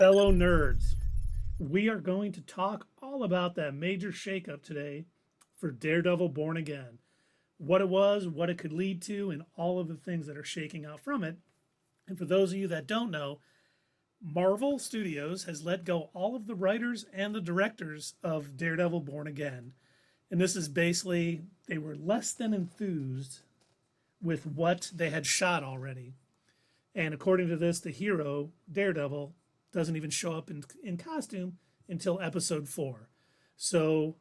fellow nerds. We are going to talk all about that major shakeup today for Daredevil Born Again. What it was, what it could lead to, and all of the things that are shaking out from it. And for those of you that don't know, Marvel Studios has let go all of the writers and the directors of Daredevil Born Again. And this is basically, they were less than enthused with what they had shot already. And according to this, the hero, Daredevil, doesn't even show up in costume until episode 4. So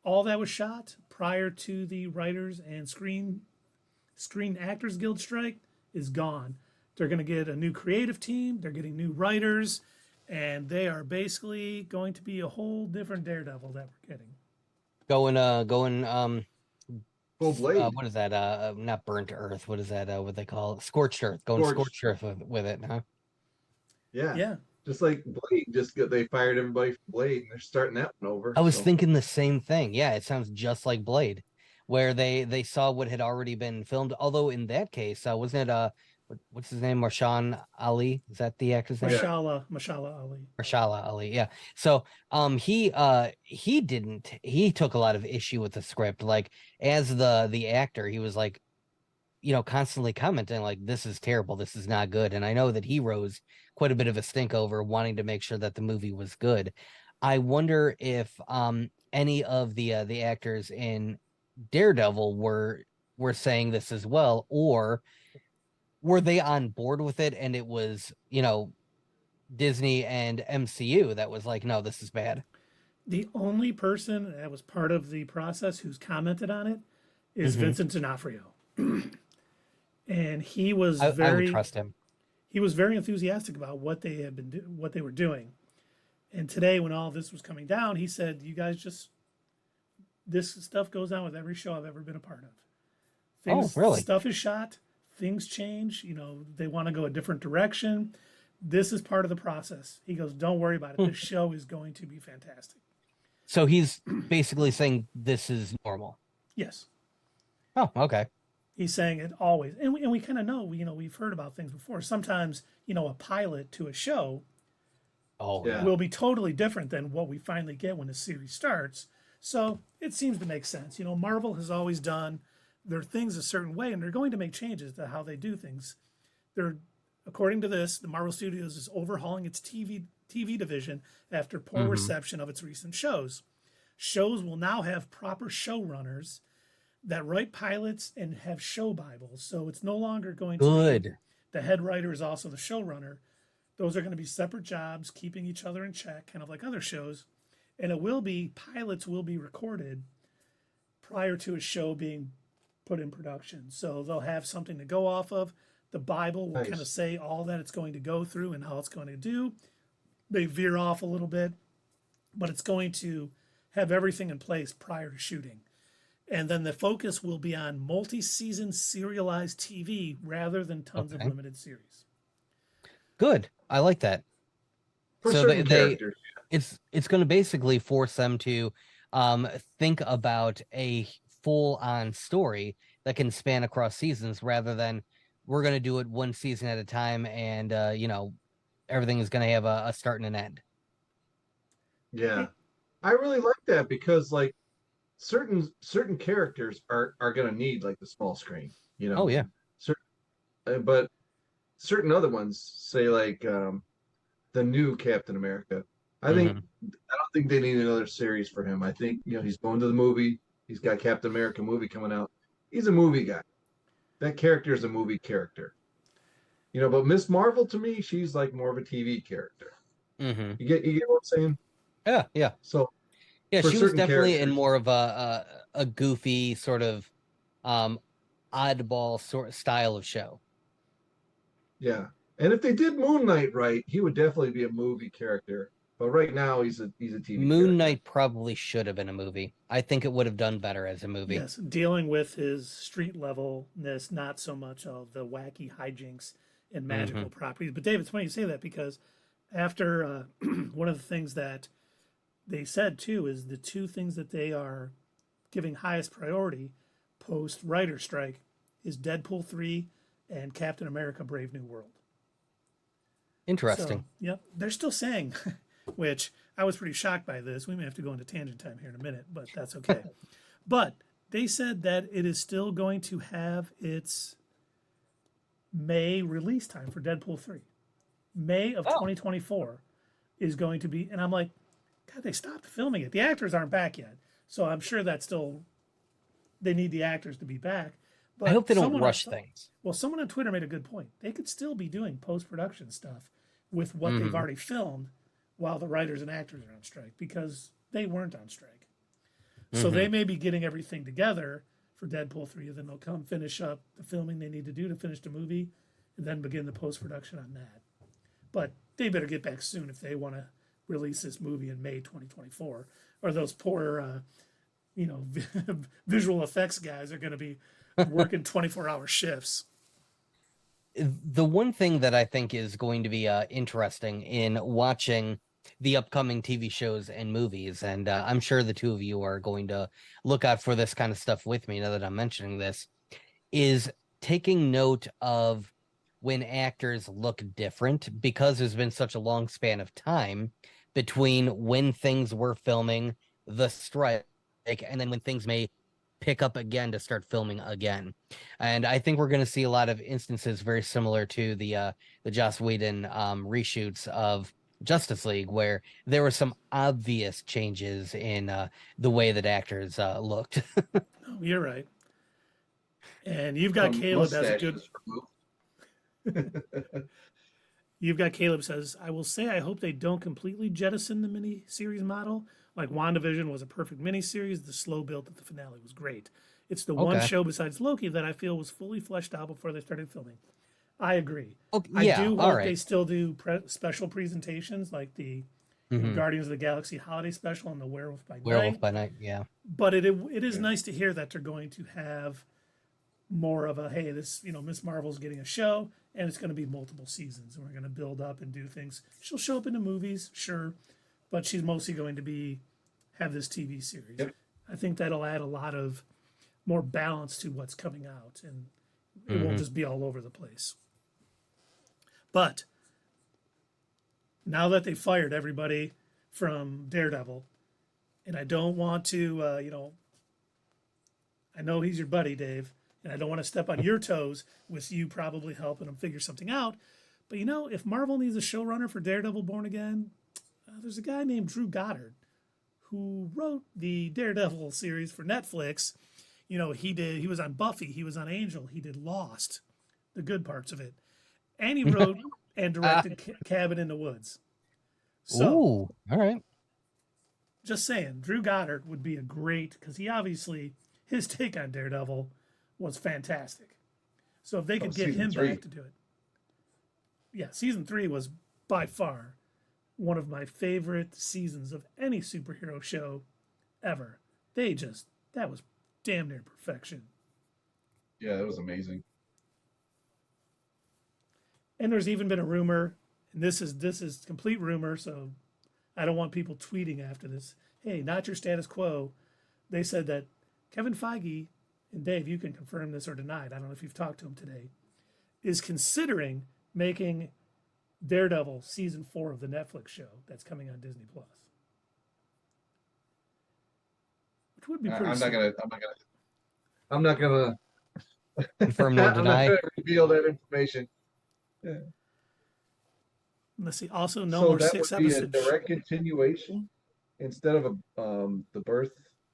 all that was shot prior to the Writers and Screen Actors Guild strike is gone. They're going to get a new creative team. They're getting new writers. And they are basically going to be a whole different Daredevil that we're getting. Full blade. What is that? Not burnt earth. What is that? What they call it? Scorched earth. Scorched earth with it, huh? Yeah. Just like Blade, they fired everybody from Blade, and they're starting that one over. I was thinking the same thing. Yeah, it sounds just like Blade, where they saw what had already been filmed. Although in that case, wasn't it what's his name? Marshawn Ali? Is that the actor's name? Mashallah Ali. Marshallah Ali, yeah. So he took a lot of issue with the script. Like, as the actor, he was like, constantly commenting like, this is terrible, this is not good. And I know that he rose quite a bit of a stink over wanting to make sure that the movie was good. I wonder if any of the actors in Daredevil were saying this as well, or were they on board with it and it was, Disney and MCU that was like, no, this is bad? The only person that was part of the process who's commented on it is Vincent D'Onofrio. And he was I would trust him. He was very enthusiastic about what they what they were doing. And today, when all this was coming down, he said, "You guys this stuff goes on with every show I've ever been a part of. Really? Stuff is shot, things change. They want to go a different direction. This is part of the process." He goes, "Don't worry about it. This show is going to be fantastic." So he's basically saying this is normal. Yes. Oh, okay. He's saying it always. And we kind of know, we've heard about things before. Sometimes, a pilot to a show will be totally different than what we finally get when the series starts. So it seems to make sense. Marvel has always done their things a certain way, and they're going to make changes to how they do things. According to this, the Marvel Studios is overhauling its TV division after poor reception of its recent shows. Shows will now have proper showrunners that write pilots and have show bibles. So it's no longer going to be the head writer is also the showrunner. Those are going to be separate jobs, keeping each other in check, kind of like other shows. And pilots will be recorded prior to a show being put in production. So they'll have something to go off of. The Bible will kind of say all that it's going to go through and how it's going to do. They veer off a little bit, but it's going to have everything in place prior to shooting. And then the focus will be on multi-season serialized TV rather than tons of limited series. Good. I like that. For certain characters. It's going to basically force them to think about a full-on story that can span across seasons rather than we're going to do it one season at a time and, everything is going to have a start and an end. Yeah. I really like that because, like, certain characters are going to need like the small screen, Oh yeah. But certain other ones, say like the new Captain America, I don't think they need another series for him. I think he's going to the movie. He's got Captain America movie coming out. He's a movie guy. That character is a movie character. But Miss Marvel, to me, she's like more of a TV character. You get what I'm saying? Yeah. So yeah, she was definitely in more of a goofy sort of oddball sort of style of show. Yeah, and if they did Moon Knight right, he would definitely be a movie character. But right now, he's a TV. Moon Knight probably should have been a movie. I think it would have done better as a movie. Yes, dealing with his street levelness, not so much of the wacky hijinks and magical properties. But Dave, it's funny you say that because after one of the things that they said too is the two things that they are giving highest priority post writer strike is Deadpool 3 and Captain America Brave New World. Interesting. So, yep, they're still saying, which I was pretty shocked by this. We may have to go into tangent time here in a minute, but that's okay. But they said that it is still going to have its May release time for Deadpool 3. May of 2024 is going to be, and I'm like, God, they stopped filming it. The actors aren't back yet. So I'm sure that's still, they need the actors to be back. But I hope they don't rush things. Well, someone on Twitter made a good point. They could still be doing post-production stuff with what they've already filmed while the writers and actors are on strike, because they weren't on strike. So they may be getting everything together for Deadpool 3, and then they'll come finish up the filming they need to do to finish the movie, and then begin the post-production on that. But they better get back soon if they want to release this movie in May 2024, or those poor, visual effects guys are going to be working 24-hour shifts. The one thing that I think is going to be interesting in watching the upcoming TV shows and movies, and I'm sure the two of you are going to look out for this kind of stuff with me now that I'm mentioning this, is taking note of when actors look different, because there's been such a long span of time between when things were filming, the strike, and then when things may pick up again to start filming again. And I think we're going to see a lot of instances very similar to the Joss Whedon reshoots of Justice League, where there were some obvious changes in the way that actors looked. Oh, you're right. And you've got Caleb as a good... You've got Caleb says, I will say I hope they don't completely jettison the mini-series model. Like WandaVision was a perfect mini-series. The slow build at the finale was great. It's the one show besides Loki that I feel was fully fleshed out before they started filming. I agree. I do hope they still do special presentations like the Guardians of the Galaxy holiday special and the Werewolf by Night. Yeah. But it is nice to hear that they're going to have more of a, hey, this, Miss Marvel's getting a show, and it's going to be multiple seasons, and we're going to build up and do things. She'll show up in the movies, sure, but she's mostly going to have this TV series. Yep. I think that'll add a lot of more balance to what's coming out, and it won't just be all over the place. But now that they fired everybody from Daredevil, and I don't want to, I know he's your buddy, Dave, and I don't want to step on your toes with you probably helping them figure something out. But, if Marvel needs a showrunner for Daredevil Born Again, there's a guy named Drew Goddard who wrote the Daredevil series for Netflix. He was on Buffy, he was on Angel, he did Lost, the good parts of it. And he wrote and directed Cabin in the Woods. So, all right. Just saying, Drew Goddard would be a great, because his take on Daredevil was fantastic. So if they could get him back to do it. Yeah, season 3 was by far one of my favorite seasons of any superhero show ever. That was damn near perfection. Yeah, it was amazing. And there's even been a rumor, and this is complete rumor, so I don't want people tweeting after this. Hey, not your status quo. They said that Kevin Feige, and Dave, you can confirm this or deny it, I don't know if you've talked to him today, is considering making Daredevil season 4 of the Netflix show that's coming on Disney Plus. Which would be pretty I'm not gonna confirm nor deny. I'm not gonna reveal that information. Yeah. Let's see. Also, no more 6 episodes. So that would be a direct continuation instead of the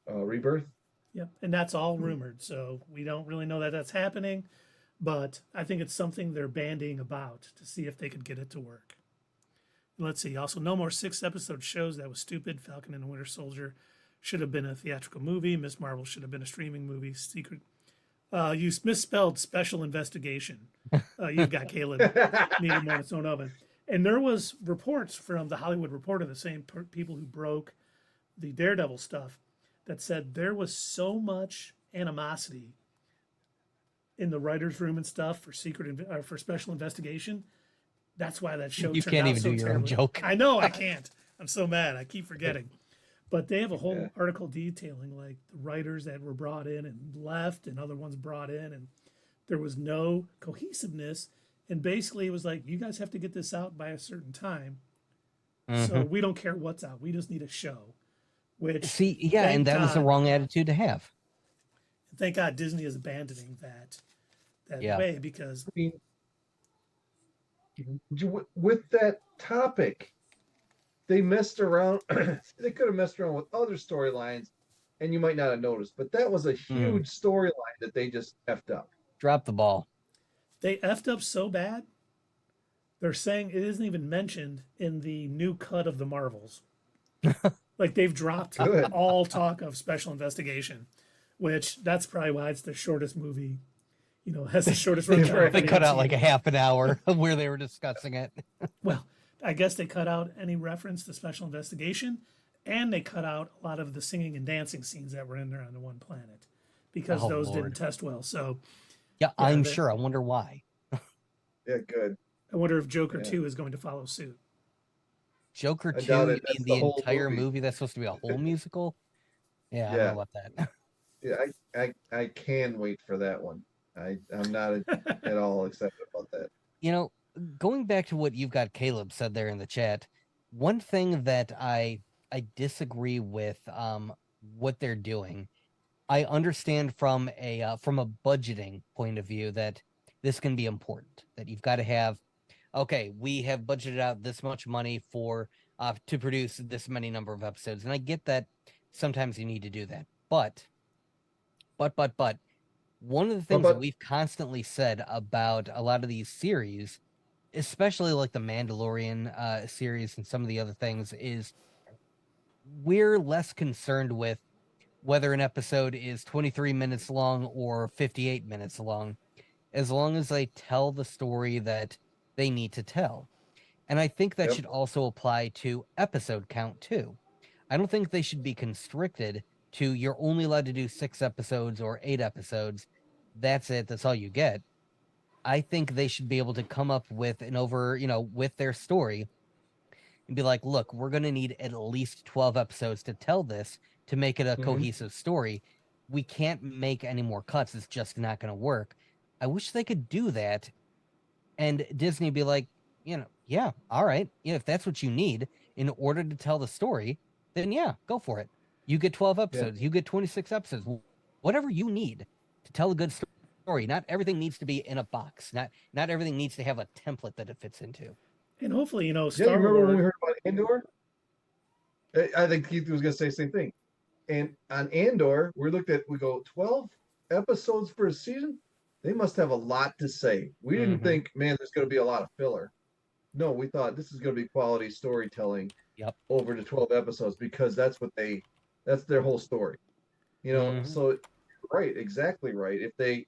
rebirth. Yep, and that's all rumored, so we don't really know that that's happening, but I think it's something they're bandying about to see if they could get it to work. Let's see. Also, no more 6-episode shows. That was stupid. Falcon and the Winter Soldier should have been a theatrical movie. Miss Marvel should have been a streaming movie. You misspelled Special Investigation. You've got Caleb needed more in its own oven. And there was reports from the Hollywood Reporter, the same people who broke the Daredevil stuff, that said there was so much animosity in the writer's room and stuff for for Special Investigation. That's why that show. You turned can't out even so do your terribly. own joke. I know I can't. I'm so mad. I keep forgetting. But they have a whole article detailing like the writers that were brought in and left, and other ones brought in, and there was no cohesiveness, And basically it was like, you guys have to get this out by a certain time. Mm-hmm. So we don't care what's out. We just need a show. Which and that was the wrong attitude to have. Thank God Disney is abandoning that way, because I mean, with that topic, they messed around. They could have messed around with other storylines, and you might not have noticed. But that was a huge storyline that they just effed up. Dropped the ball. They effed up so bad. They're saying it isn't even mentioned in the new cut of the Marvels. Like, they've dropped all talk of Special Investigation, which that's probably why it's the shortest movie. Has the shortest runtime. They cut out like a half an hour where they were discussing it. Well, I guess they cut out any reference to Special Investigation, and they cut out a lot of the singing and dancing scenes that were in there on the one planet, because those didn't test well. So, I'm sure. I wonder why. Yeah, good. I wonder if Joker 2 is going to follow suit. Joker 2, you mean the entire movie that's supposed to be a whole musical? Yeah, I don't know about that. Yeah, I can wait for that one. I'm not at all excited about that. Going back to what you've got Caleb said there in the chat, one thing that I disagree with what they're doing. I understand from a budgeting point of view that this can be important, that you've got to have, okay, we have budgeted out this much money for to produce this many number of episodes. And I get that sometimes you need to do that. But one of the things that we've constantly said about a lot of these series, especially like the Mandalorian series and some of the other things, is we're less concerned with whether an episode is 23 minutes long or 58 minutes long, as long as they tell the story that they need to tell. And I think that should also apply to episode count too. I don't think they should be constricted to you're only allowed to do 6 episodes or 8 episodes. That's it. That's all you get. I think they should be able to come up with with their story and be like, look, we're going to need at least 12 episodes to tell this, to make it a cohesive story. We can't make any more cuts. It's just not going to work. I wish they could do that. And Disney be like, yeah, all right. Yeah, if that's what you need in order to tell the story, then yeah, go for it. You get 12 episodes. You get 26 episodes. Whatever you need to tell a good story. Not everything needs to be in a box. Not everything needs to have a template that it fits into. And hopefully, Star Wars. Remember when we heard about Andor? I think Keith was going to say the same thing. And on Andor, we go 12 episodes for a season. They must have a lot to say. We didn't think, man, there's going to be a lot of filler. No, we thought this is going to be quality storytelling over the 12 episodes, because that's their whole story. So right, exactly right. If they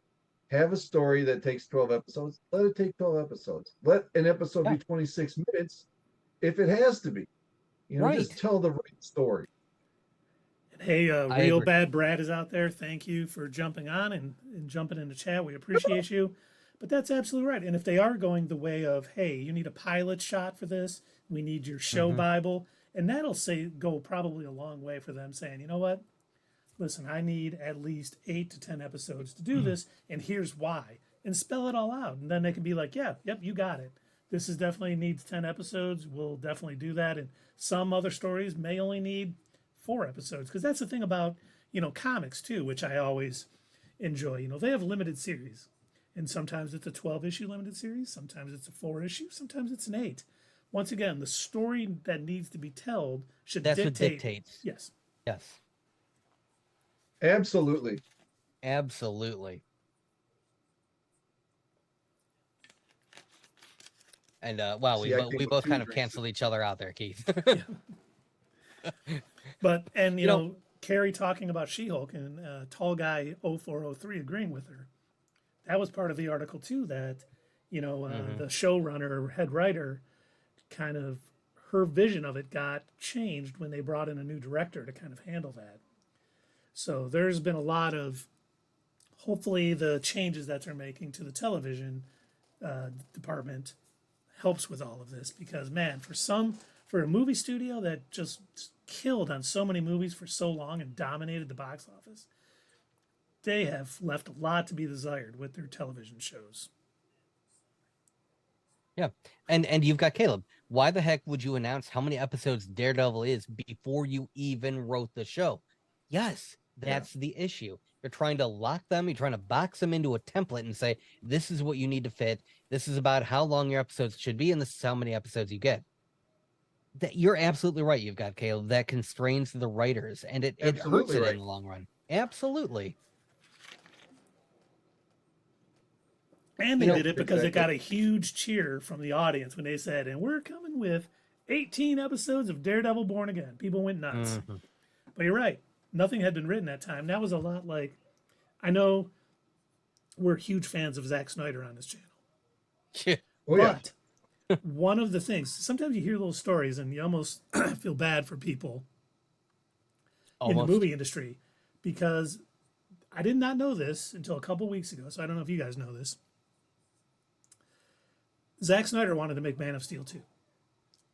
have a story that takes 12 episodes, let it take 12 episodes. Let an episode be 26 minutes if it has to be. Just tell the right story. Hey, Real Bad Brad is out there. Thank you for jumping on and jumping in the chat. We appreciate you. But that's absolutely right. And if they are going the way of, hey, you need a pilot shot for this, we need your show Bible, and that'll go probably a long way for them saying, you know what? Listen, I need at least 8 to 10 episodes to do this, and here's why. And spell it all out. And then they can be like, yep, you got it. This is definitely needs 10 episodes. We'll definitely do that. And some other stories may only need 4 episodes, because that's the thing about comics too, which I always enjoy. They have limited series, and sometimes it's a 12-issue limited series, sometimes it's a 4-issue, sometimes it's an 8. Once again, the story that needs to be told should what dictates. Yes. Absolutely. And wow, we both kind of canceled each other out there, Keith. But Carrie talking about She-Hulk and Tall Guy 0403 agreeing with her. That was part of the article too, that the showrunner or head writer, kind of her vision of it got changed when they brought in a new director to kind of handle that. So there's been a lot of, hopefully the changes that they're making to the television department helps with all of this, because man, for a movie studio that just killed on so many movies for so long and dominated the box office, they have left a lot to be desired with their television shows. Yeah. And you've got Caleb. Why the heck would you announce how many episodes Daredevil is before you even wrote the show? Yes, that's the issue. You're trying to lock them. You're trying to box them into a template and say, this is what you need to fit. This is about how long your episodes should be, and this is how many episodes you get. That you're absolutely right. You've got Caleb. That constrains the writers, and it hurts it in the long run. Absolutely. And they did it because it got a huge cheer from the audience when they said, and we're coming with 18 episodes of Daredevil Born Again. People went nuts. Mm-hmm. But you're right. Nothing had been written that time. That was a lot like, I know we're huge fans of Zack Snyder on this channel. But one of the things, sometimes you hear little stories and you almost feel bad for people in the movie industry, because I did not know this until a couple weeks ago, so I don't know if you guys know this. Zack Snyder wanted to make Man of Steel 2.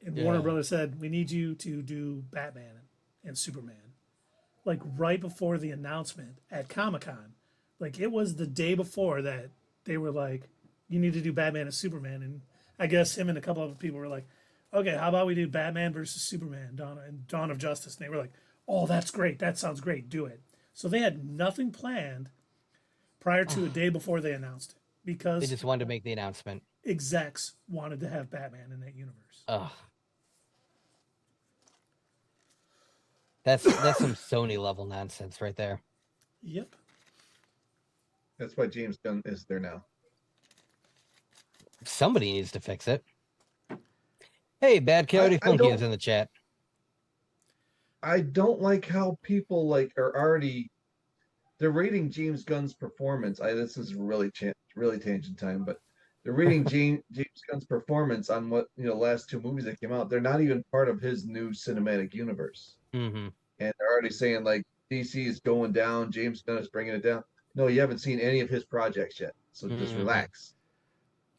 And Warner Brothers said, we need you to do Batman and Superman. Like right before the announcement at Comic-Con. Like it was the day before that they were like, you need to do Batman and Superman. And I guess him and a couple other people were like, okay, how about we do Batman versus Superman, Dawn of Justice? And they were like, oh, that's great. That sounds great. Do it. So they had nothing planned prior to a day before they announced it. Because they just wanted to make the announcement. Execs wanted to have Batman in that universe. That's some Sony level nonsense right there. Yep. That's why James Gunn is there now. Somebody needs to fix it. Hey, Bad Coyote Funky is in the chat. I don't like how people are already they're rating James Gunn's performance. This is really tangent time, but they're rating James Gunn's performance on what last two movies that came out. They're not even part of his new cinematic universe, and they're already saying like DC is going down, James Gunn is bringing it down. No, you haven't seen any of his projects yet, so just relax.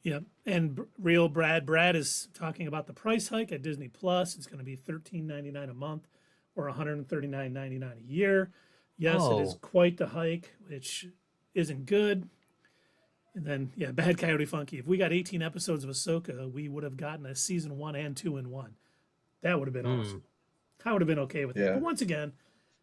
Yep, and real Brad is talking about the price hike at Disney Plus. It's going to be $13.99 a month, or $139.99 a year. Yes, it is quite the hike, which isn't good. And then, Bad Coyote Funky. If we got 18 episodes of Ahsoka, we would have gotten a season 1 and 2 in one. That would have been awesome. I would have been okay with it. But once again,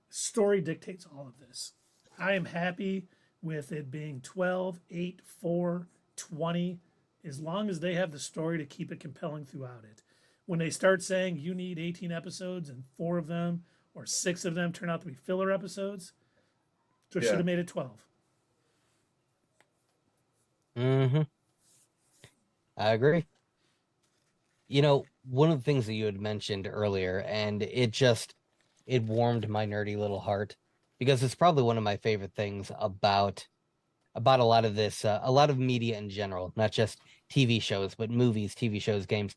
story dictates all of this. I am happy with it being 12, 8, 4, 20, as long as they have the story to keep it compelling throughout it. When they start saying you need 18 episodes and 4 of them or 6 of them turn out to be filler episodes, so should have made it 12. I agree. One of the things that you had mentioned earlier, and it warmed my nerdy little heart, because it's probably one of my favorite things about a lot of this, a lot of media in general, not just TV shows, but movies, TV shows, games.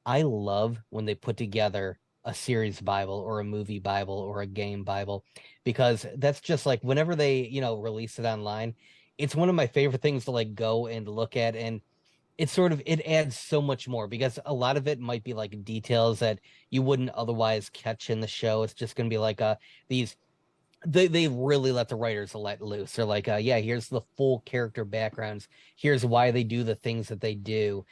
I love when they put together a series Bible or a movie Bible or a game Bible, because that's just like whenever they, release it online, it's one of my favorite things to like go and look at. And it adds so much more, because a lot of it might be like details that you wouldn't otherwise catch in the show. It's just going to be like they really let the writers let loose. They're like, here's the full character backgrounds. Here's why they do the things that they do.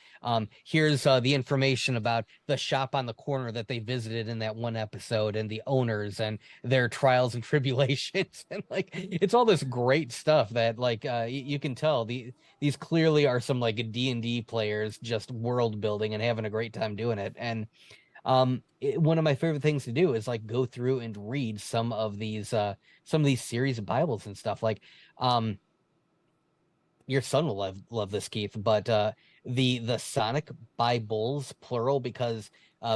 Here's the information about the shop on the corner that they visited in that one episode, and the owners and their trials and tribulations. And like, it's all this great stuff that like you can tell these clearly are some like D&D players just world building and having a great time doing it. And one of my favorite things to do is like go through and read some of these series of Bibles and stuff. Like your son will love this, Keith, but the Sonic Bibles, plural, because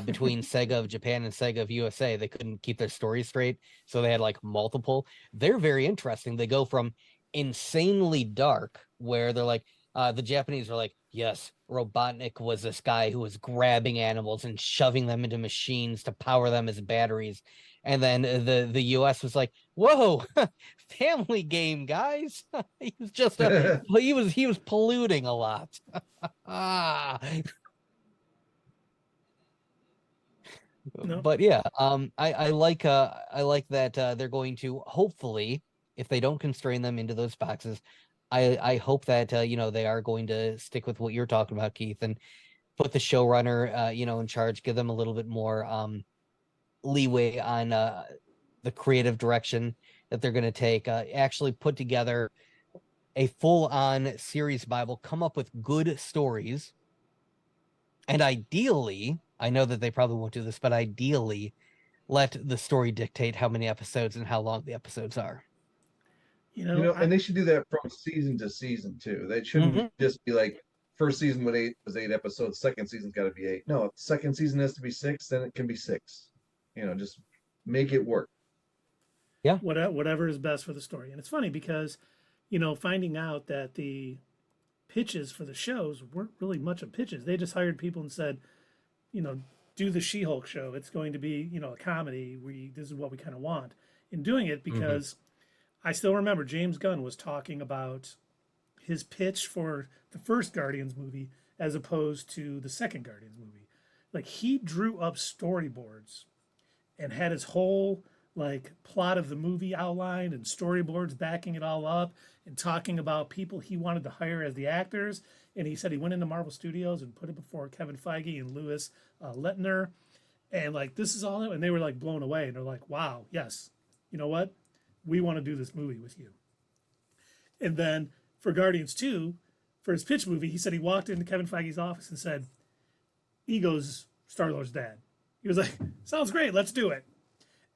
between Sega of Japan and Sega of USA, they couldn't keep their stories straight, so they had like multiple. They're very interesting. They go from insanely dark, where they're like, the Japanese are like, yes, Robotnik was this guy who was grabbing animals and shoving them into machines to power them as batteries. And then the US was like, whoa, family game, guys. He was just he was polluting a lot. No. But I like that they're going to, hopefully, if they don't constrain them into those boxes, I hope that they are going to stick with what you're talking about, Keith, and put the showrunner, in charge, give them a little bit more leeway on the creative direction that they're going to take. Actually put together a full-on series Bible, come up with good stories, and ideally, I know that they probably won't do this, but ideally, let the story dictate how many episodes and how long the episodes are. And they should do that from season to season too. They shouldn't just be like first season was eight episodes, second season's got to be 8. No, if the second season has to be 6, then it can be 6. Just make it work. Yeah, whatever is best for the story. And it's funny because, finding out that the pitches for the shows weren't really much of pitches. They just hired people and said, do the She-Hulk show. It's going to be, a comedy. This is what we kind of want. In doing it because I still remember James Gunn was talking about his pitch for the first Guardians movie as opposed to the second Guardians movie. Like he drew up storyboards and had his whole plot of the movie outlined and storyboards backing it all up and talking about people he wanted to hire as the actors. And he said he went into Marvel Studios and put it before Kevin Feige and Louis Lettner. And this is all, and they were blown away. And they're like, wow, yes, you know what? We want to do this movie with you. And then for Guardians 2, for his pitch movie, he said he walked into Kevin Feige's office and said, Ego's Star-Lord's dad. He was like, sounds great, let's do it.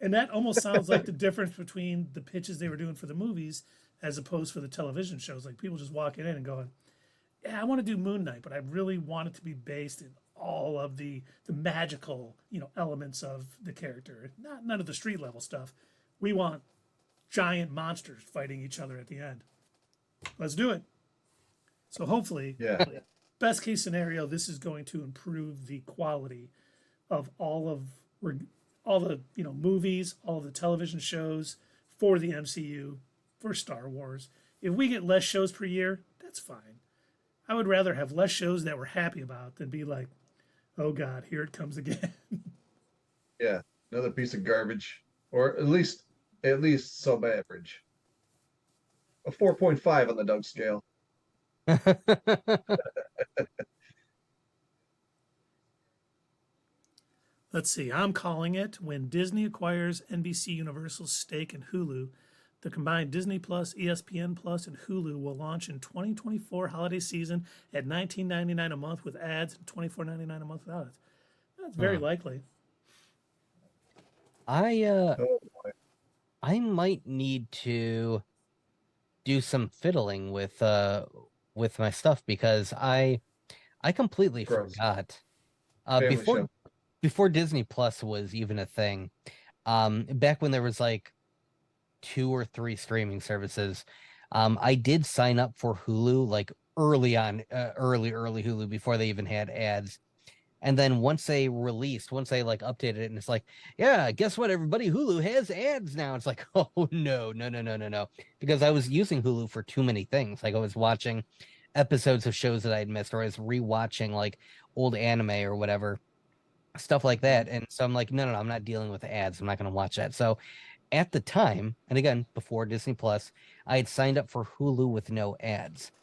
And that almost sounds like the difference between the pitches they were doing for the movies as opposed for the television shows. Like people just walking in and going, yeah, I want to do Moon Knight, but I really want it to be based in all of the magical, elements of the character. None of the street level stuff. We want giant monsters fighting each other at the end. Let's do it. So hopefully, best case scenario, this is going to improve the quality of all the movies, all of the television shows for the MCU, for Star Wars. If we get less shows per year, that's fine. I would rather have less shows that we're happy about than be like, oh God, here it comes again. Yeah, another piece of garbage, or at least sub-average. A 4.5 on the Doug scale. Let's see. I'm calling it when Disney acquires NBC Universal's stake in Hulu. The combined Disney Plus, ESPN Plus, and Hulu will launch in 2024 holiday season at $19.99 a month with ads and $24.99 a month without it. That's very likely. I might need to do some fiddling with my stuff because I completely forgot before Disney Plus was even a thing. Back when there was 2 or 3 streaming services, I did sign up for Hulu early on, early Hulu before they even had ads. And then once they updated it, and it's yeah, guess what, everybody? Hulu has ads now. It's oh, no. Because I was using Hulu for too many things. I was watching episodes of shows that I'd missed, or I was rewatching old anime or whatever, stuff like that. And so I'm no, I'm not dealing with ads. I'm not going to watch that. So at the time, and again, before Disney Plus, I had signed up for Hulu with no ads.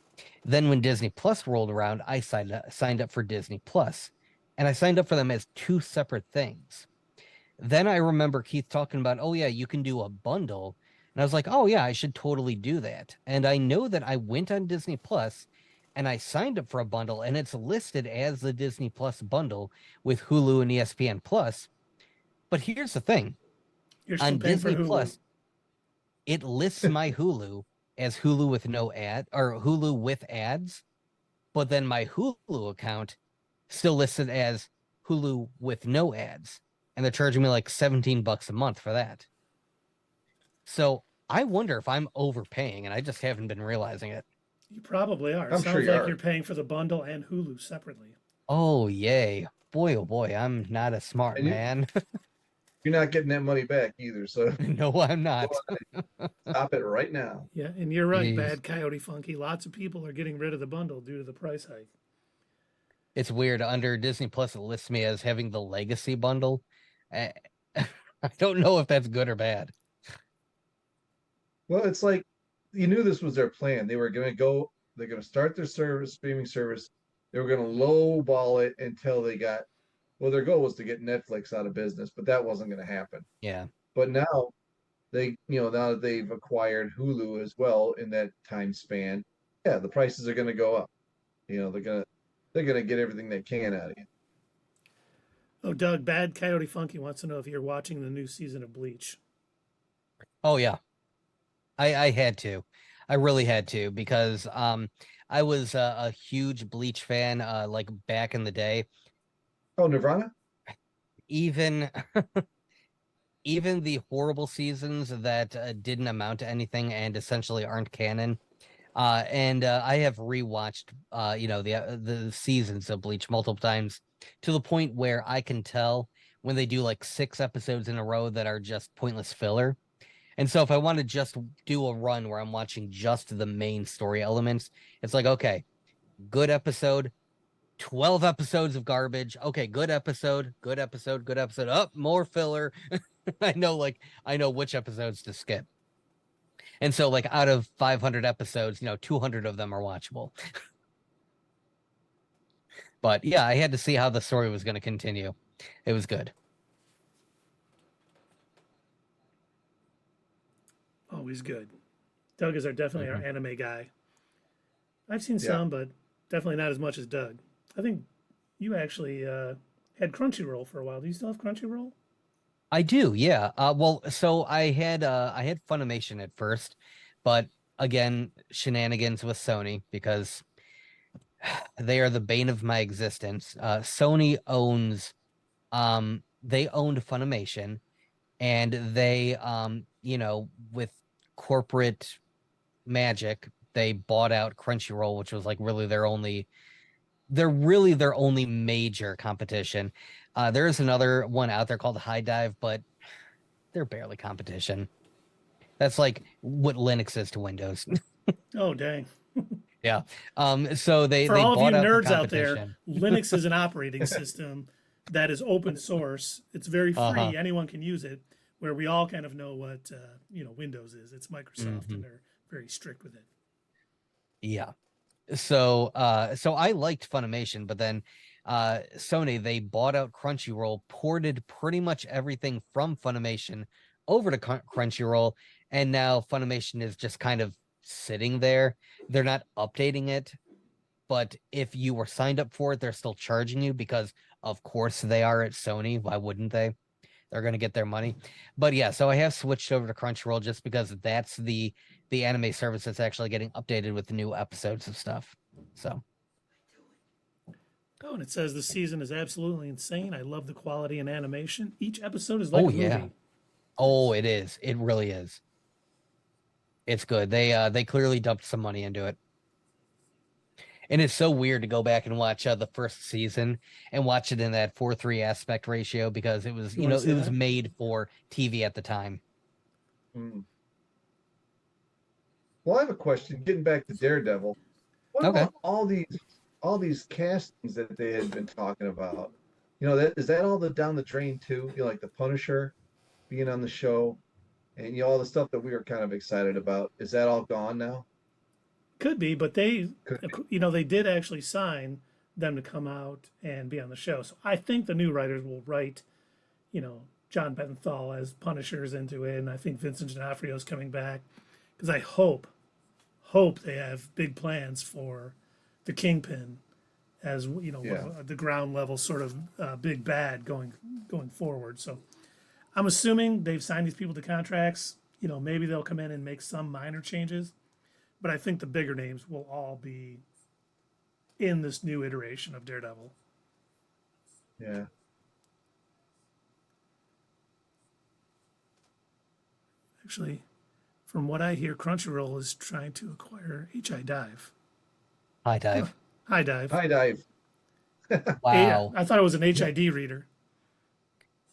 Then when Disney Plus rolled around, I signed up for Disney Plus. And I signed up for them as 2 separate things. Then I remember Keith talking about, oh, yeah, you can do a bundle. And I was like, oh, yeah, I should totally do that. And I know that I went on Disney Plus and I signed up for a bundle, and it's listed as the Disney Plus bundle with Hulu and ESPN Plus. But here's the thing. On Disney Plus, it lists my Hulu as Hulu with no ad, or Hulu with ads. But then my Hulu account still listed as Hulu with no ads, and they're charging me $17 a month for that. So I wonder if I'm overpaying, and I just haven't been realizing it. You probably are. It sounds like you're paying for the bundle and Hulu separately. Oh, yay. Boy, oh boy, I'm not a smart man. You're not getting that money back either, so. No, I'm not. Stop it right now. Yeah, and you're right, Jeez. Bad Coyote Funky. Lots of people are getting rid of the bundle due to the price hike. It's weird. Under Disney Plus, it lists me as having the legacy bundle. I don't know if that's good or bad. Well, it's you knew this was their plan. They were going to start their streaming service. they were going to lowball it until they got, well, their goal was to get Netflix out of business, but that wasn't going to happen. Yeah. But now now that they've acquired Hulu as well in that time span, yeah, the prices are going to go up. They're gonna get everything they can out of you. Oh, Doug, Bad Coyote Funky wants to know if you're watching the new season of Bleach. Oh yeah, I had to. I really had to because I was a huge Bleach fan like back in the day. Oh, Nirvana? Even even the horrible seasons that didn't amount to anything and essentially aren't canon. And I have rewatched the seasons of Bleach multiple times to the point where I can tell when they do like 6 episodes in a row that are just pointless filler. And so if I want to just do a run where I'm watching just the main story elements, it's like, okay, good episode, 12 episodes of garbage. Okay, good episode, good episode, good episode. Up, more filler. I know which episodes to skip. And so like out of 500 episodes, 200 of them are watchable. But yeah, I had to see how the story was going to continue. It was good. Always good. Doug is definitely our anime guy. I've seen some, but definitely not as much as Doug. I think you actually had Crunchyroll for a while. Do you still have Crunchyroll? I do, yeah. Well, so I had Funimation at first, but again, shenanigans with Sony because they are the bane of my existence. Sony owns they owned Funimation, and they with corporate magic, they bought out Crunchyroll, which was like really their only major competition. There is another one out there called High Dive, but they're barely competition. That's like what Linux is to Windows. Oh, dang. Yeah. So they For all of you bought out the nerds out there, competition. Linux is an operating system that is open source. It's very free. Anyone can use it. Where we all kind of know what Windows is. It's Microsoft, and they're very strict with it. Yeah. So I liked Funimation, but then Sony, they bought out Crunchyroll, ported pretty much everything from Funimation over to Crunchyroll, and now Funimation is just kind of sitting there. They're not updating it, but if you were signed up for it, they're still charging you because of course they are at Sony. Why wouldn't they? They're going to get their money. But yeah, so I have switched over to Crunchyroll just because that's the anime service that's actually getting updated with the new episodes of stuff. So. Oh, and it says the season is absolutely insane. I love the quality and animation. Each episode is like a movie. Oh, it is. It really is. It's good. They clearly dumped some money into it. And it's so weird to go back and watch the first season and watch it in that 4:3 aspect ratio because it was, it was made for TV at the time. Well, I have a question. Getting back to Daredevil, what about all these castings that they had been talking about? Is that all down the drain too? Like the Punisher being on the show, and all the stuff that we were kind of excited about. Is that all gone now? Could be, but they did actually sign them to come out and be on the show. So I think the new writers will write, Jon Bernthal as Punishers into it, and I think Vincent D'Onofrio is coming back because I hope they have big plans for the Kingpin as the ground level sort of big bad going forward. So I'm assuming they've signed these people to contracts. Maybe they'll come in and make some minor changes. But I think the bigger names will all be in this new iteration of Daredevil. Yeah. Actually, from what I hear, Crunchyroll is trying to acquire HI Dive. High Dive. High Dive. High Dive. Wow. I thought it was an HID reader.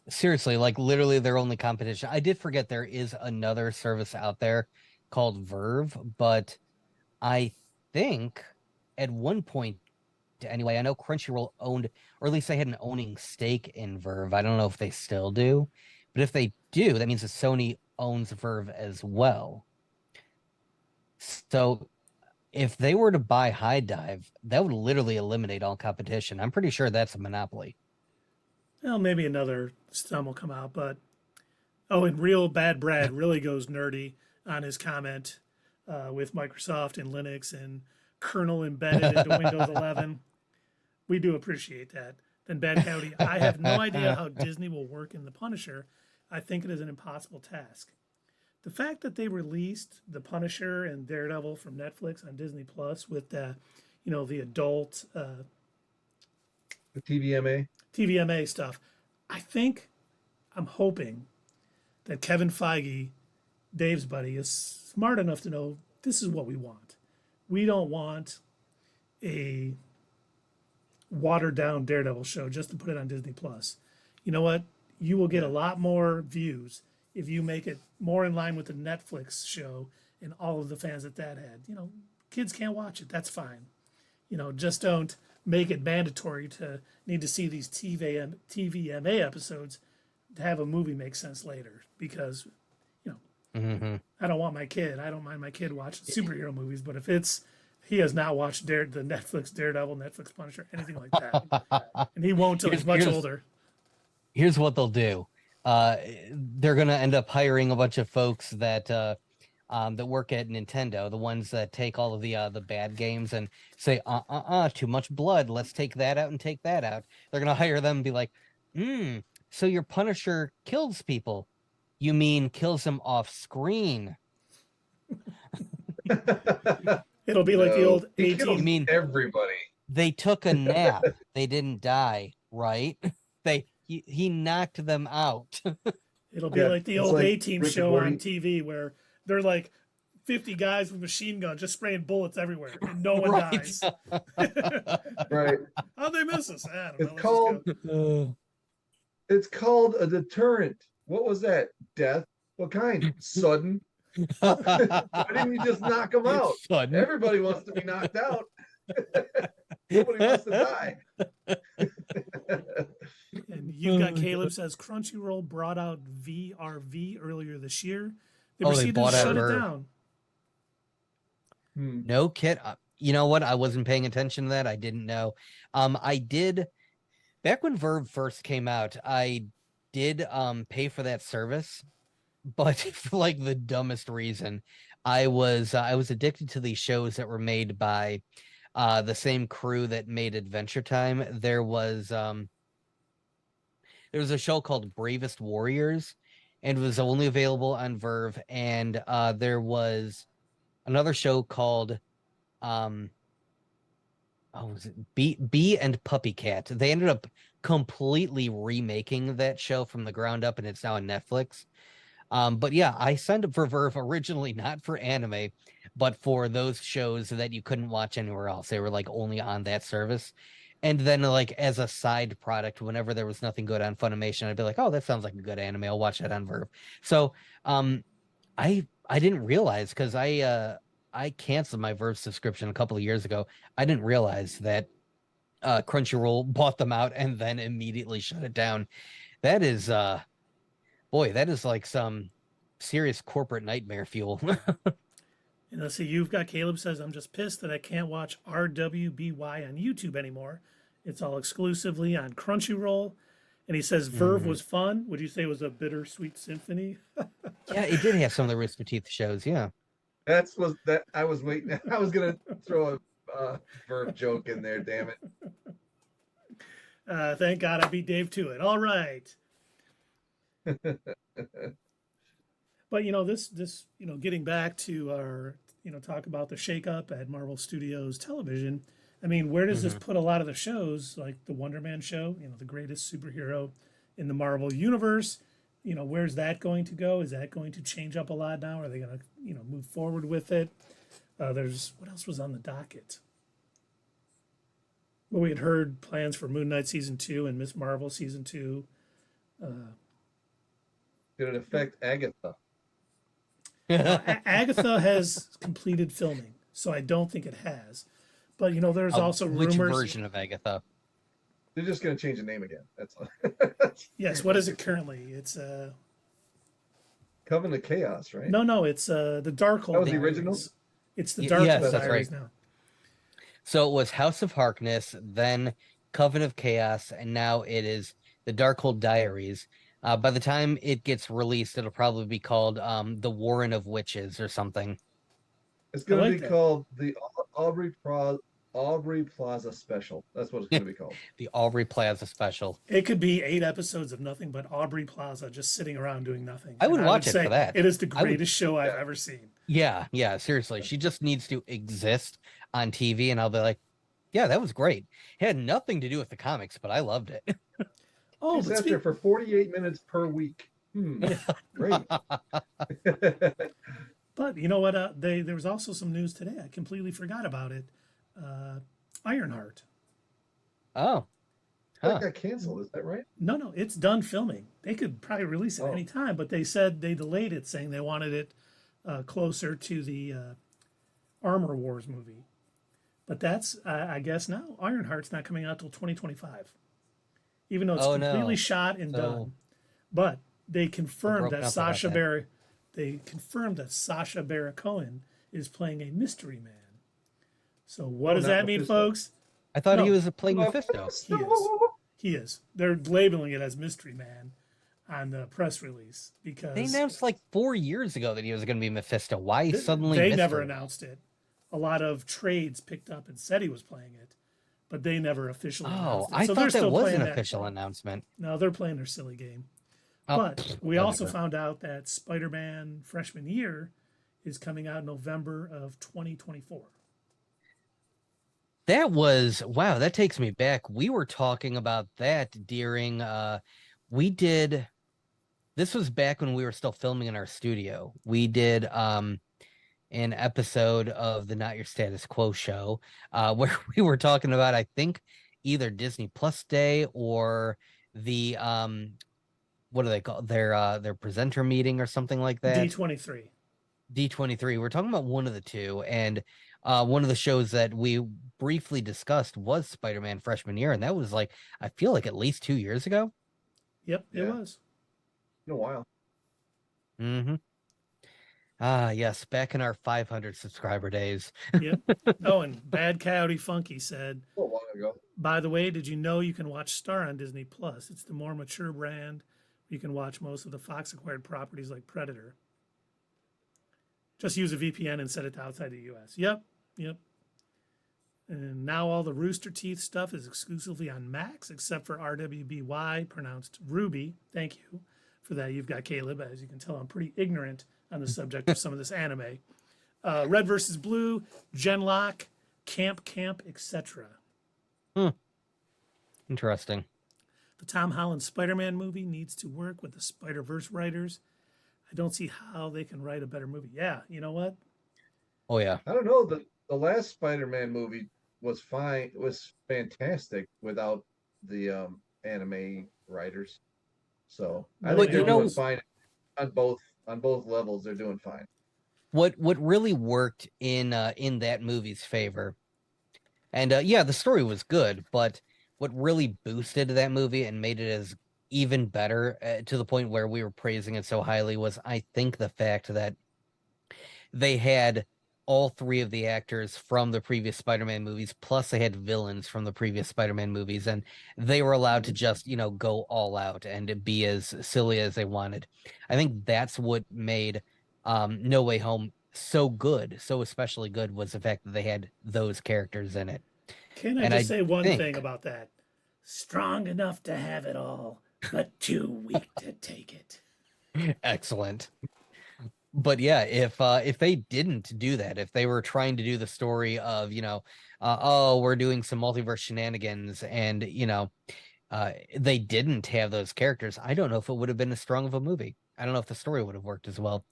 Seriously, like literally their only competition. I did forget there is another service out there called Verve, but I think at one point, anyway, I know Crunchyroll owned, or at least they had an owning stake in Verve. I don't know if they still do, but if they do, that means that Sony owns Verve as well. So if they were to buy High Dive, that would literally eliminate all competition. I'm pretty sure that's a monopoly. Well, maybe another some will come out, but and Real Bad Brad really goes nerdy on his comment with Microsoft and Linux and kernel embedded into Windows 11. We do appreciate that. Then Bad Coyote, I have no idea how Disney will work in The Punisher. I think it is an impossible task. The fact that they released The Punisher and Daredevil from Netflix on Disney Plus with the adult the TVMA stuff, I'm hoping that Kevin Feige, Dave's buddy, is smart enough to know this is what we want. We don't want a watered down Daredevil show just to put it on Disney Plus. You know what? You will get a lot more views if you make it more in line with the Netflix show and all of the fans that had. Kids can't watch it. That's fine. Just don't make it mandatory to need to see these TVMA episodes to have a movie make sense later, because I don't mind my kid watching superhero movies, but if he has not watched the Netflix Daredevil, Netflix Punisher, anything like that, and he won't till he's much older. Here's what they'll do. They're gonna end up hiring a bunch of folks that work at Nintendo, the ones that take all of the bad games and say, too much blood. Let's take that out and take that out. They're gonna hire them and be like, so your Punisher kills people. You mean kills them off screen? It'll be like the old 18. You mean everybody? They took a nap. They didn't die, right? He knocked them out. It'll be like the old A-Team show on TV where they're like 50 guys with machine guns just spraying bullets everywhere and no one dies. Right. How'd they miss us? I don't know. It's called a deterrent. What was that? Death? What kind? Sudden? Why didn't you just knock them out? Sudden. Everybody wants to be knocked out. Nobody wants to die. And you've got Caleb says Crunchyroll brought out VRV earlier this year. They proceeded to shut it down. No kid. You know what? I wasn't paying attention to that. I didn't know. I did back when Verve first came out. I did pay for that service, but for like the dumbest reason. I was addicted to these shows that were made by the same crew that made Adventure Time. There was a show called Bravest Warriors, and it was only available on Verve. And there was another show called was it Bee and Puppy Cat? They ended up completely remaking that show from the ground up, and it's now on Netflix. But yeah, I signed up for Verve originally not for anime, but for those shows that you couldn't watch anywhere else. They were like only on that service. And then like as a side product, whenever there was nothing good on Funimation, I'd be like, oh, that sounds like a good anime. I'll watch that on Verve. So I didn't realize, because I canceled my Verve subscription a couple of years ago. I didn't realize that Crunchyroll bought them out and then immediately shut it down. That is that is like some serious corporate nightmare fuel. And let's see, you've got Caleb says, I'm just pissed that I can't watch RWBY on YouTube anymore. It's all exclusively on Crunchyroll. And he says Verve was fun. Would you say it was a bittersweet symphony? Yeah, it did have some of the Rooster Teeth shows, yeah. I was waiting. I was gonna throw a Verve joke in there, damn it. Thank God I beat Dave to it. All right. But this getting back to our talk about the shakeup at Marvel Studios Television. I mean, where does this put a lot of the shows, like the Wonder Man show, the greatest superhero in the Marvel universe? Where's that going to go? Is that going to change up a lot now? Are they going to move forward with it? There's what else was on the docket? Well, we had heard plans for Moon Knight season 2 and Miss Marvel season 2. Did it affect Agatha? Agatha has completed filming, so I don't think it has. But there's also rumors. Which version of Agatha? They're just going to change the name again. That's all. Yes. What is it currently? It's Coven of Chaos, right? No. It's the Darkhold. That was the original. It's the Daredevil that's Diaries right. now. So it was House of Harkness, then Coven of Chaos, and now it is the Darkhold Diaries. By the time it gets released, it'll probably be called the Warren of Witches or something. It's going to be called the Aubrey Plaza Special. That's what it's going to be called. The Aubrey Plaza Special. It could be 8 episodes of nothing but Aubrey Plaza just sitting around doing nothing. I would watch it for that. It is the greatest show I've ever seen. Yeah, seriously. She just needs to exist on TV, and I'll be like, yeah, that was great. It had nothing to do with the comics, but I loved it. Oh, but there for 48 minutes per week. Great. But you know what? There was also some news today. I completely forgot about it. Ironheart. Oh. That got canceled. Is that right? No. It's done filming. They could probably release it any time, but they said they delayed it, saying they wanted it closer to the Armor Wars movie. But that's, I guess now, Ironheart's not coming out till 2025. Even though it's completely shot and done. But they confirmed that Sacha Baron Cohen is playing a mystery man. So what does that mean, folks? I thought he was playing Mephisto. He is. They're labeling it as Mystery Man on the press release because they announced like 4 years ago that he was going to be Mephisto. Why suddenly? They never announced it. A lot of trades picked up and said he was playing it, but they never officially announced it. I thought that was an official announcement. No, they're playing their silly game. But we also found out that Spider-Man Freshman Year is coming out in November of 2024. That was, wow, that takes me back. We were talking about that during, this was back when we were still filming in our studio. We did an episode of the Not Your Status Quo show where we were talking about, I think, either Disney Plus Day or the, what do they call their presenter meeting or something like that? D23. We're talking about one of the two, and one of the shows that we briefly discussed was Spider-Man Freshman Year, and that was like, I feel like at least 2 years ago. Yep, it was. In a while. Mm-hmm. Yes, back in our 500 subscriber days. Yep. Oh, and Bad Coyote Funky said, a long ago. By the way, did you know you can watch Star on Disney Plus? It's the more mature brand. You can watch most of the Fox-acquired properties like Predator. Just use a VPN and set it to outside the U.S. Yep. And now all the Rooster Teeth stuff is exclusively on Max, except for RWBY, pronounced Ruby. Thank you for that. You've got Caleb. As you can tell, I'm pretty ignorant on the subject of some of this anime. Red versus Blue, Genlock, Camp, etc. Interesting. The Tom Holland Spider-Man movie needs to work with the Spider-Verse writers. I don't see how they can write a better movie. Yeah, you know what? Oh, yeah. I don't know. The last Spider-Man movie was fine. It was fantastic without the anime writers. So I think they're doing fine on both levels. They're doing fine. What really worked in that movie's favor, and the story was good, but what really boosted that movie and made it as even better to the point where we were praising it so highly was, I think, the fact that they had all three of the actors from the previous Spider-Man movies, plus they had villains from the previous Spider-Man movies, and they were allowed to just, go all out and be as silly as they wanted. I think that's what made No Way Home so good, so especially good, was the fact that they had those characters in it. Can I just say one thing about that? Strong enough to have it all, but too weak to take it. Excellent. But yeah, if they didn't do that, if they were trying to do the story of, we're doing some multiverse shenanigans and, they didn't have those characters, I don't know if it would have been as strong of a movie. I don't know if the story would have worked as well.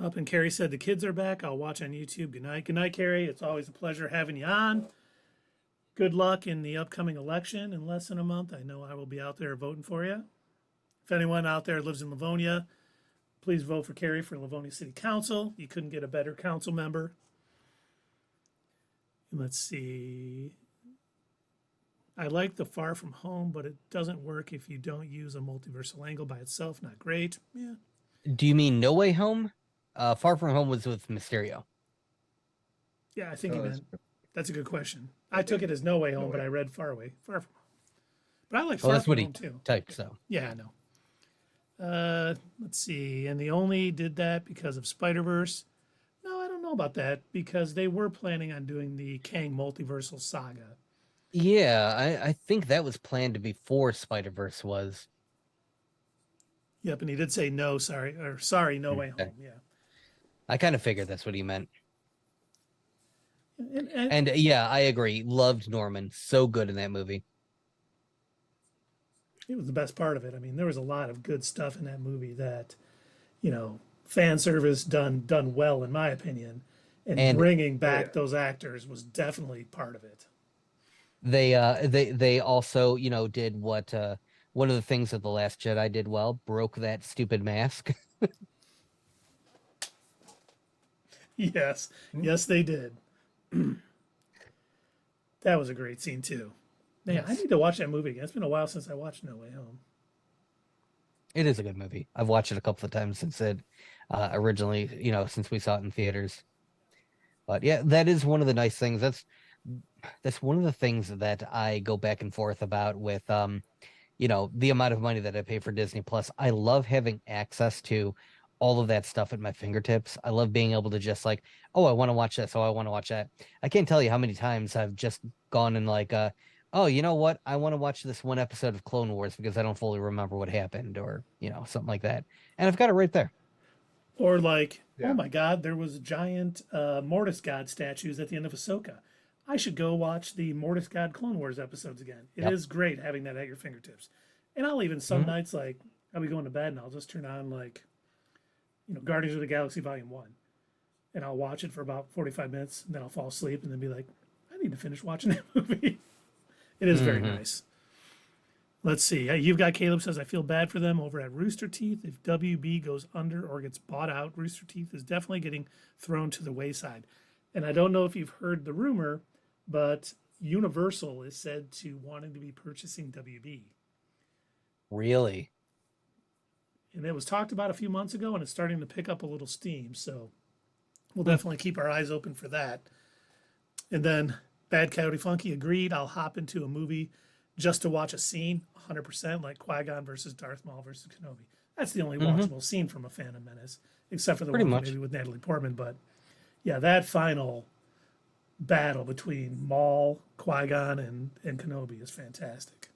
Up and Carrie said, the kids are back. I'll watch on YouTube. Good night. Good night, Carrie. It's always a pleasure having you on. Good luck in the upcoming election in less than a month. I know I will be out there voting for you. If anyone out there lives in Livonia, please vote for Carrie for Livonia City Council. You couldn't get a better council member. Let's see. I like the Far From Home, but it doesn't work if you don't use a multiversal angle by itself. Not great. Yeah. Do you mean No Way Home? Far From Home was with Mysterio. Yeah, I think you meant. That's a good question. I took it as No Way Home, but I read Far From Home. But I like Far From Home too. Typed, so. Yeah, I know. Let's see. And they only did that because of Spider-Verse. No, I don't know about that because they were planning on doing the Kang multiversal saga. Yeah, I think that was planned before Spider-Verse was. Yep, and he did say no, sorry, No Way Home. Yeah. I kind of figured that's what he meant. And yeah, I agree. Loved Norman. So good in that movie. It was the best part of it. I mean, there was a lot of good stuff in that movie that, fan service done well, in my opinion. And bringing back those actors was definitely part of it. They also, did what one of the things that The Last Jedi did well, broke that stupid mask. Yes, they did. That was a great scene too. Man, yes. I need to watch that movie again. It's been a while since I watched No Way Home. It is a good movie. I've watched it a couple of times since it originally, since we saw it in theaters. But yeah, that is one of the nice things. That's one of the things that I go back and forth about with, the amount of money that I pay for Disney Plus. I love having access to all of that stuff at my fingertips. I love being able to just like, oh, I want to watch this. Oh, I want to watch that. I can't tell you how many times I've just gone and like, oh, you know what? I want to watch this one episode of Clone Wars because I don't fully remember what happened or, something like that. And I've got it right there. Or like, oh my God, there was giant Mortis God statues at the end of Ahsoka. I should go watch the Mortis God Clone Wars episodes again. It is great having that at your fingertips. And I'll even some nights, like, I'll be going to bed and I'll just turn on like, Guardians of the Galaxy Volume 1. And I'll watch it for about 45 minutes, and then I'll fall asleep and then be like, I need to finish watching that movie. It is very nice. Let's see. You've got Caleb says, I feel bad for them over at Rooster Teeth. If WB goes under or gets bought out, Rooster Teeth is definitely getting thrown to the wayside. And I don't know if you've heard the rumor, but Universal is said to wanting to be purchasing WB. Really? And it was talked about a few months ago, and it's starting to pick up a little steam. So we'll definitely keep our eyes open for that. And then Bad Coyote Funky agreed. I'll hop into a movie just to watch a scene, 100%, like Qui-Gon versus Darth Maul versus Kenobi. That's the only watchable scene from a Phantom Menace, except for the one maybe with Natalie Portman. But yeah, that final battle between Maul, Qui-Gon, and Kenobi is fantastic.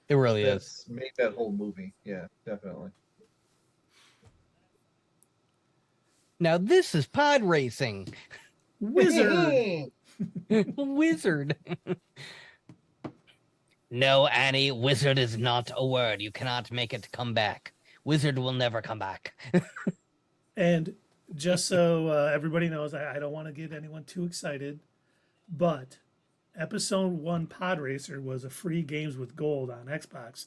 It really is. Made that whole movie. Yeah, definitely. Now this is pod racing. Wizard. Wizard. No, Annie, wizard is not a word. You cannot make it come back. Wizard will never come back. And just so everybody knows, I don't want to get anyone too excited, but Episode 1 Pod Racer was a free Games with Gold on Xbox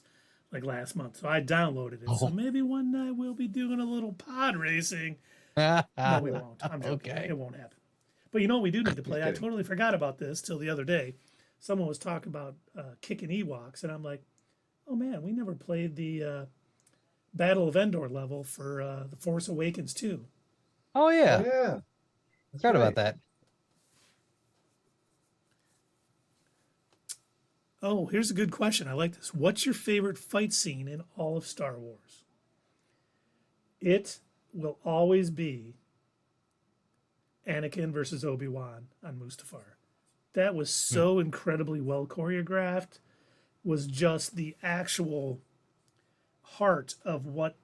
like last month. So I downloaded it. So maybe one night we'll be doing a little pod racing. No, we won't. I'm joking. Okay. It won't happen. But you know what we do need to play? I totally forgot about this till the other day. Someone was talking about kicking Ewoks, and I'm like, oh man, we never played the Battle of Endor level for The Force Awakens 2. Oh, yeah. Oh, yeah. Forgot about that. Oh, here's a good question. I like this. What's your favorite fight scene in all of Star Wars? It will always be Anakin versus Obi-Wan on Mustafar. That was so incredibly well choreographed. Was just the actual heart of what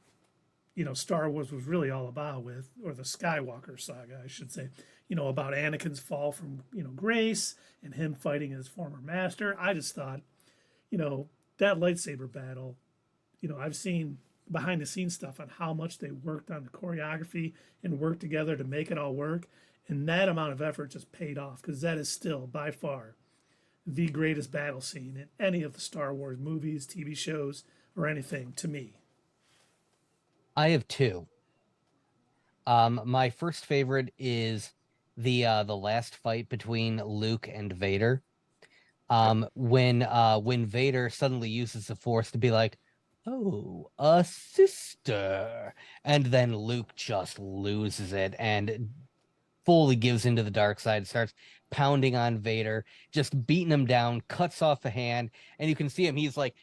Star Wars was really all about or the Skywalker saga, I should say. About Anakin's fall from grace and him fighting his former master. I just thought, that lightsaber battle. I've seen behind the scenes stuff on how much they worked on the choreography and worked together to make it all work. And that amount of effort just paid off because that is still by far the greatest battle scene in any of the Star Wars movies, TV shows, or anything to me. I have two. My first favorite is the last fight between Luke and Vader. When Vader suddenly uses the Force to be like, oh, a sister, and then Luke just loses it and fully gives into the dark side, starts pounding on Vader, just beating him down, cuts off a hand, and you can see him. He's like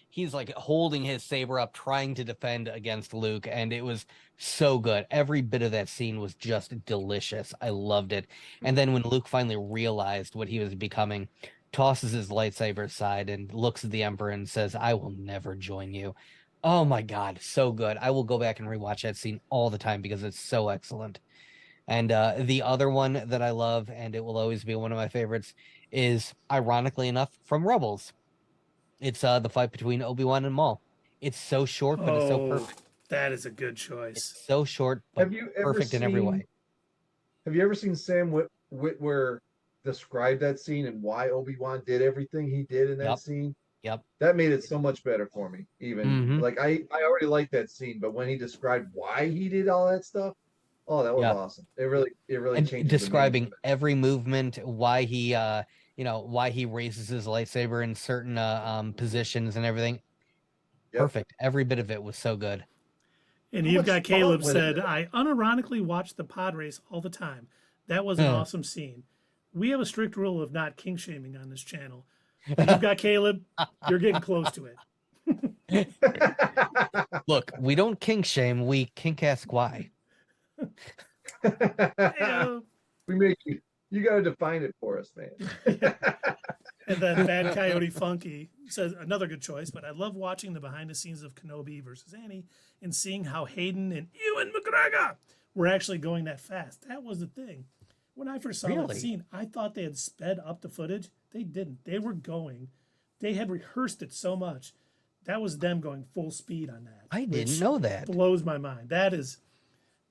holding his saber up, trying to defend against Luke, and it was so good. Every bit of that scene was just delicious. I loved it. And then when Luke finally realized what he was becoming, tosses his lightsaber aside and looks at the Emperor and says, "I will never join you." Oh my God, so good. I will go back and rewatch that scene all the time because it's so excellent. And the other one that I love, and it will always be one of my favorites, is, ironically enough, from Rebels. It's the fight between Obi-Wan and Maul. It's so short, but it's so perfect. That is a good choice. It's so short, but perfect in every way. Have you ever seen Sam Witwer describe that scene and why Obi-Wan did everything he did in that scene? Yep. That made it so much better for me. Even like I already liked that scene, but when he described why he did all that stuff, oh, that was awesome. It really changed. Describing every movement, why he why he raises his lightsaber in certain positions and everything. Yep. Perfect. Every bit of it was so good. And you've got Caleb said, "I unironically watch the pod race all the time. That was an awesome scene. We have a strict rule of not kink shaming on this channel. And you've got Caleb, you're getting close to it." Look, we don't kink shame, we kink ask why. We make you got to define it for us, man. And then Bad Coyote Funky says, another good choice, but I love watching the behind the scenes of Kenobi versus Annie and seeing how Hayden and Ewan McGregor were actually going that fast. That was the thing. When I first saw that scene, I thought they had sped up the footage. They didn't. They were going. They had rehearsed it so much. That was them going full speed on that. I didn't know that. Blows my mind. That is,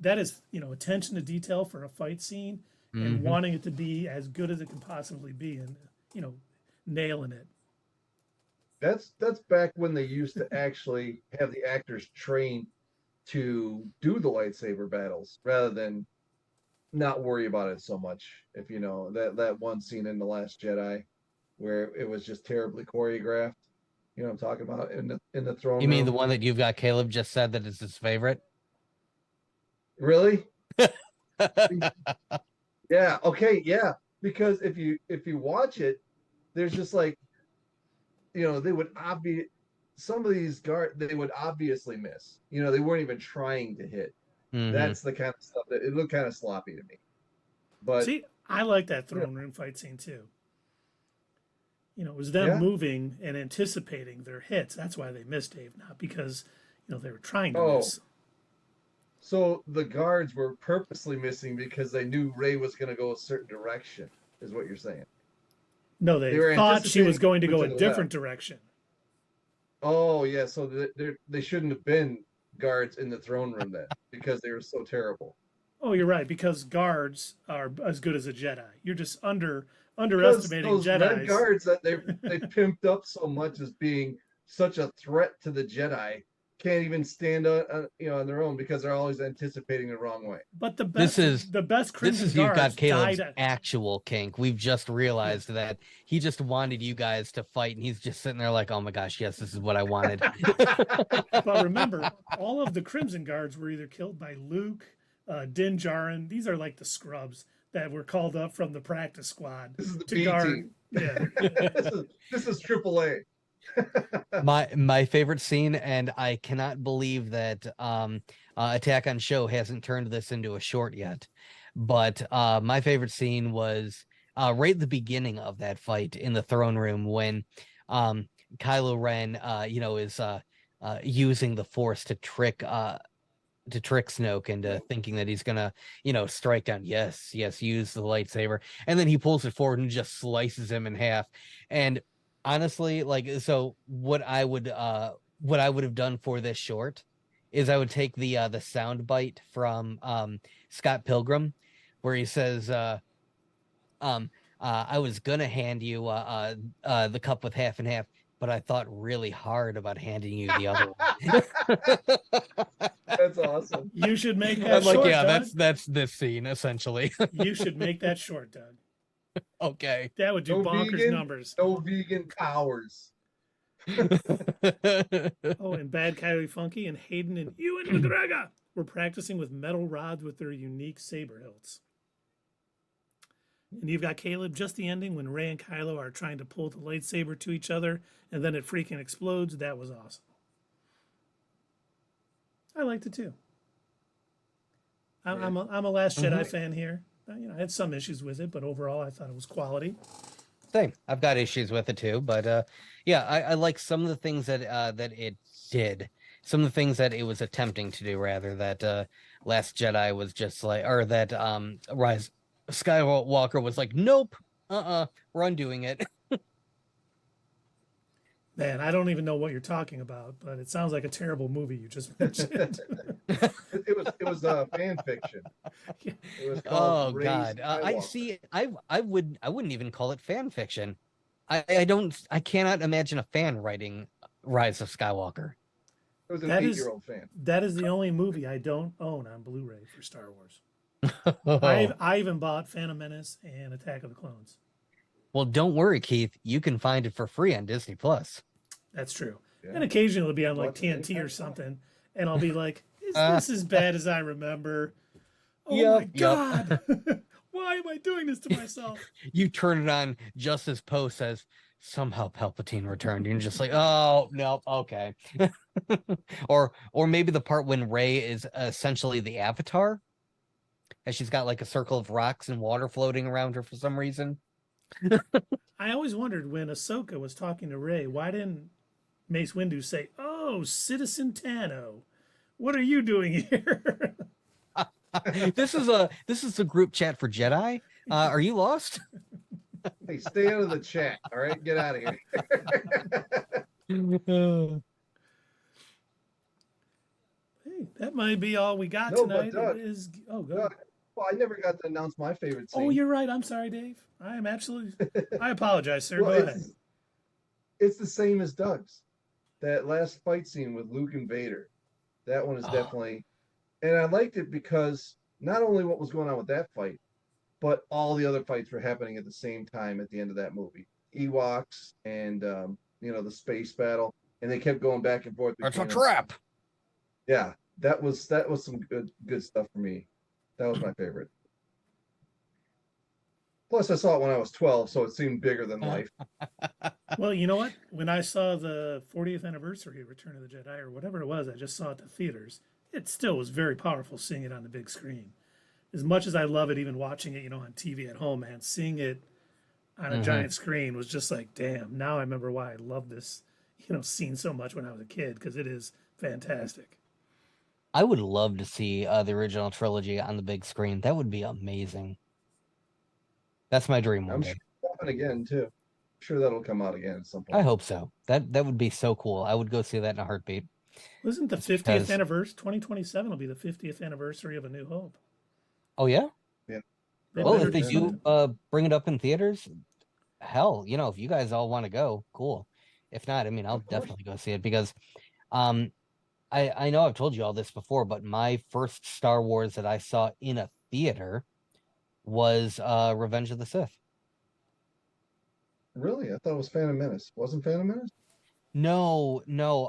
attention to detail for a fight scene and wanting it to be as good as it can possibly be, and nailing it. That's back when they used to actually have the actors trained to do the lightsaber battles rather than not worry about it so much. If you know that one scene in The Last Jedi where it was just terribly choreographed. You know what I'm talking about in the throne room. You mean the one that you've got Caleb just said that is his favorite? Really? Yeah. Okay. Yeah. Because if you watch it, there's just like, they would some of these they would obviously miss. They weren't even trying to hit. That's the kind of stuff that it looked kind of sloppy to me. But see, I like that throne room fight scene too. It was them moving and anticipating their hits. That's why they missed, Dave, not because they were trying to miss. So the guards were purposely missing because they knew Rey was going to go a certain direction, is what you're saying. No, they thought she was going to go a different direction. Oh, yeah. So they shouldn't have been guards in the throne room then because they were so terrible. Oh, you're right. Because guards are as good as a Jedi. You're just underestimating those Jedi. Red guards that they pimped up so much as being such a threat to the Jedi can't even stand on their own because they're always anticipating the wrong way. But the best Crimson Guards you've got Caleb's died actual kink. We've just realized that he just wanted you guys to fight, and he's just sitting there like, oh my gosh, yes, this is what I wanted. But remember, all of the Crimson Guards were either killed by Luke, Din Djarin. These are like the scrubs that were called up from the practice squad this is the to B guard. Team. Yeah. This is AAA. my favorite scene, and I cannot believe that Attack on Show hasn't turned this into a short yet, but my favorite scene was right at the beginning of that fight in the throne room when Kylo Ren is using the Force to trick Snoke into thinking that he's gonna strike down. Yes, use the lightsaber, and then he pulls it forward and just slices him in half. And honestly, so what I would have done for this short is I would take the sound bite from Scott Pilgrim where he says I was gonna hand you the cup with half and half, but I thought really hard about handing you the other one. That's awesome. You should make that short, Doug. That's this scene essentially. You should make that short, Doug. Okay. That would do bonkers numbers. No vegan powers. Oh, and Bad Coyote Funky and Hayden and Ewan McGregor were practicing with metal rods with their unique saber hilts. And you've got Caleb, just the ending when Rey and Kylo are trying to pull the lightsaber to each other and then it freaking explodes. That was awesome. I liked it too. I'm a Last Jedi fan here. I had some issues with it, but overall I thought it was quality. Same. I've got issues with it too, but yeah, I like some of the things that that it did. Some of the things that it was attempting to do, rather, that Last Jedi was just like, or that Rise Skywalker was like, nope, we're undoing it. Man, I don't even know what you're talking about, but it sounds like a terrible movie you just mentioned. It was fan fiction. It was called God, I wouldn't even call it fan fiction. I cannot imagine a fan writing Rise of Skywalker. It was an 8-year-old fan. That is the only movie I don't own on Blu-ray for Star Wars. I even bought Phantom Menace and Attack of the Clones. Well, don't worry, Keith. You can find it for free on Disney Plus. That's true. Yeah. And occasionally it'll be on like TNT or something, and I'll be like, "Is this as bad as I remember?" Oh my God! Why am I doing this to myself? You turn it on just as Poe says, "Somehow Palpatine returned." You're just like, "Oh no, okay." or maybe the part when Rey is essentially the Avatar, and she's got like a circle of rocks and water floating around her for some reason. I always wondered when Ahsoka was talking to Rey, why didn't Mace Windu say, "Oh, Citizen Tano, what are you doing here?" This is a group chat for Jedi. Are you lost? Hey, stay out of the chat. All right, get out of here. Hey, that might be all we got tonight. Doug, Doug, well, I never got to announce my favorite scene. Oh, you're right. I'm sorry, Dave. I am absolutely. I apologize, sir. Well, Go ahead. It's the same as Doug's. That last fight scene with Luke and Vader. That one is definitely. And I liked it because not only what was going on with that fight, but all the other fights were happening at the same time at the end of that movie. Ewoks and the space battle, and they kept going back and forth. It's a trap. Yeah, that was some good stuff for me. That was my favorite. Plus, I saw it when I was 12, so it seemed bigger than life. Well, you know what? When I saw the 40th anniversary of Return of the Jedi, or whatever it was, I just saw it at the theaters. It still was very powerful seeing it on the big screen. As much as I love it, even watching it, on TV at home, man, seeing it on a giant screen was just like, damn, now I remember why I loved this, scene so much when I was a kid, because it is fantastic. I would love to see the original trilogy on the big screen. That would be amazing. That's my dream one day. I'm sure it'll happen again, too. I'm sure that'll come out again at some point. I hope so. That would be so cool. I would go see that in a heartbeat. Wasn't the 50th anniversary? 2027 will be the 50th anniversary of A New Hope. Oh, yeah? Yeah. Well, if they do bring it up in theaters, hell, if you guys all want to go, cool. If not, I'll definitely go see it because I know I've told you all this before, but my first Star Wars that I saw in a theater was Revenge of the Sith. Really? I thought it was Phantom Menace. Wasn't Phantom Menace? No.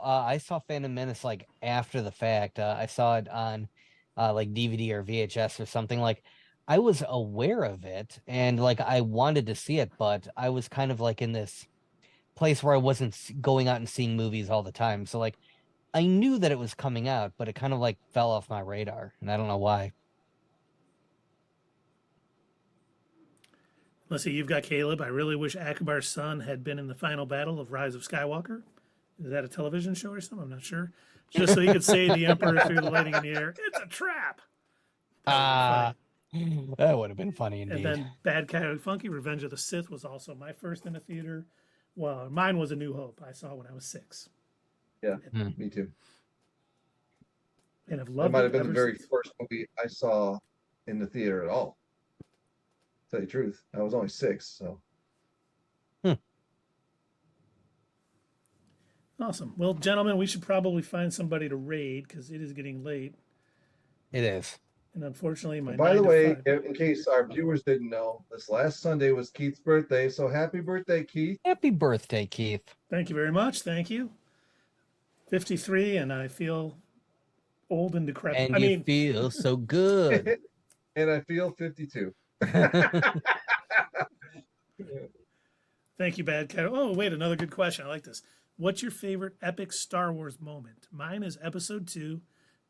I saw Phantom Menace like after the fact. I saw it on like DVD or VHS or something. Like I was aware of it and like I wanted to see it, but I was kind of like in this place where I wasn't going out and seeing movies all the time. So like I knew that it was coming out, but it kind of like fell off my radar, and I don't know why. Let's see, you've got Caleb. I really wish Akbar's son had been in the final battle of Rise of Skywalker. Is that a television show or something? I'm not sure. Just so he could save the Emperor through the lighting in the air. It's a trap. That would have been funny indeed. And then Bad Coyote Funky, Revenge of the Sith was also my first in the theater. Well, mine was A New Hope. I saw it when I was 6. Yeah, me too. And I've loved it. That might have been the very first movie I saw in the theater at all. To tell you the truth, I was only 6, so. Awesome. Well, gentlemen, we should probably find somebody to raid because it is getting late. It is. And unfortunately, by the way, in case our viewers didn't know, this last Sunday was Keith's birthday. So happy birthday, Keith. Happy birthday, Keith. Thank you very much. Thank you. 53, and I feel old and decrepit. And you feel so good. And I feel 52. Thank you, Bad Cat. Oh, wait, another good question. I like this. What's your favorite epic Star Wars moment? Mine is Episode 2,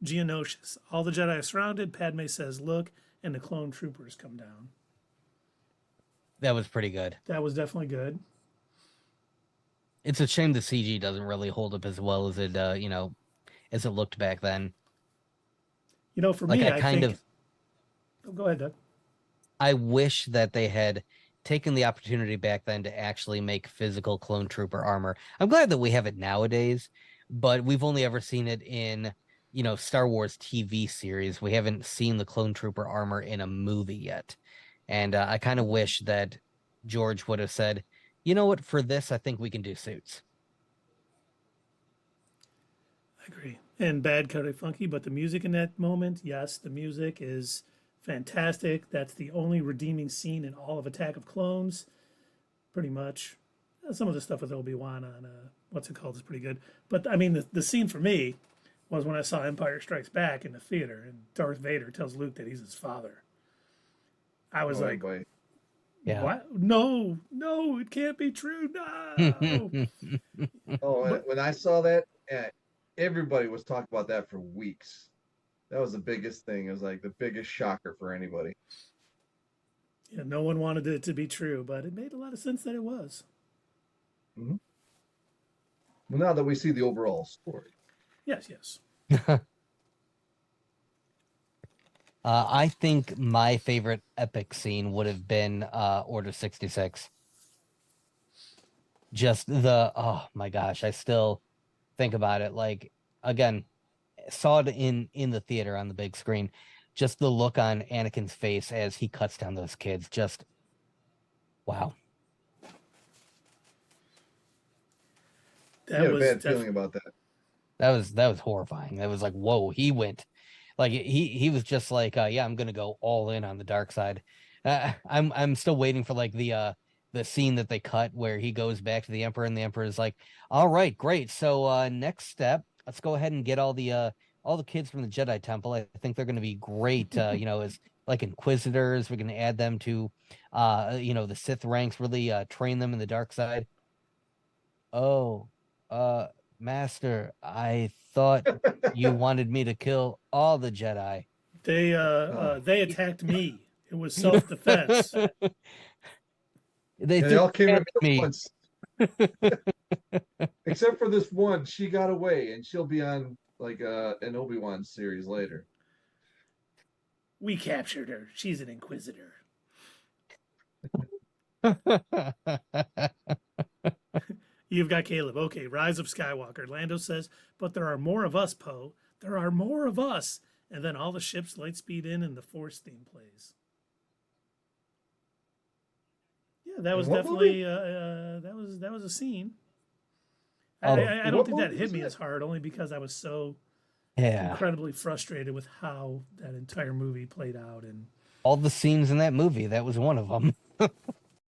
Geonosis. All the Jedi are surrounded. Padme says, "Look," and the clone troopers come down. That was pretty good. That was definitely good. It's a shame the CG doesn't really hold up as well as it, as it looked back then. For me, I think... Oh, go ahead, Doug. I wish that they had taken the opportunity back then to actually make physical clone trooper armor. I'm glad that we have it nowadays, but we've only ever seen it in, Star Wars TV series. We haven't seen the clone trooper armor in a movie yet. And I kind of wish that George would have said, you know what, for this, I think we can do suits. I agree. And Bad Cut Funky, but the music in that moment, yes, the music is fantastic. That's the only redeeming scene in all of Attack of Clones, pretty much. Some of the stuff with Obi-Wan on, what's it called, is pretty good. But, I mean, the scene for me was when I saw Empire Strikes Back in the theater, and Darth Vader tells Luke that he's his father. I was boy. Yeah. What? No, it can't be true. No. When I saw that, everybody was talking about that for weeks. That was the biggest thing. It was like the biggest shocker for anybody. Yeah, no one wanted it to be true, but it made a lot of sense that it was. Mm-hmm. Well, now that we see the overall story. Yes. I think my favorite epic scene would have been Order 66. Just oh my gosh, I still think about it. Like, again, saw it in the theater on the big screen. Just the look on Anakin's face as he cuts down those kids. Just, wow. I had a bad feeling about that. That was horrifying. That was like, whoa, he went. Like he was just like, yeah, I'm gonna go all in on the dark side. I'm still waiting for like the scene that they cut where he goes back to the Emperor and the Emperor is like, all right, great. So next step, let's go ahead and get all the kids from the Jedi Temple. I think they're gonna be great. As like Inquisitors. We can add them to the Sith ranks. Really train them in the dark side. Oh, Master, I thought you wanted me to kill all the Jedi. They attacked me. It was self-defense. They all came at me once. Except for this one, she got away, and she'll be on like an Obi-Wan series later. We captured her. She's an Inquisitor. You've got Caleb. Okay, Rise of Skywalker. Lando says, but there are more of us, Poe. There are more of us. And then all the ships light speed in and the Force theme plays. Yeah, that was definitely that was a scene. I don't think that hit me as hard, only because I was so incredibly frustrated with how that entire movie played out. And all the scenes in that movie, that was one of them.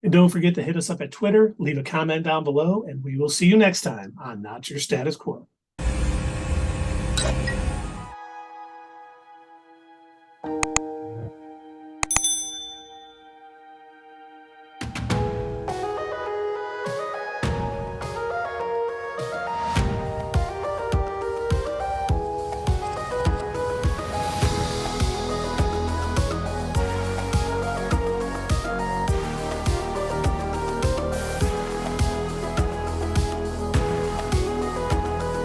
And don't forget to hit us up at Twitter, leave a comment down below, and we will see you next time on Not Your Status Quo.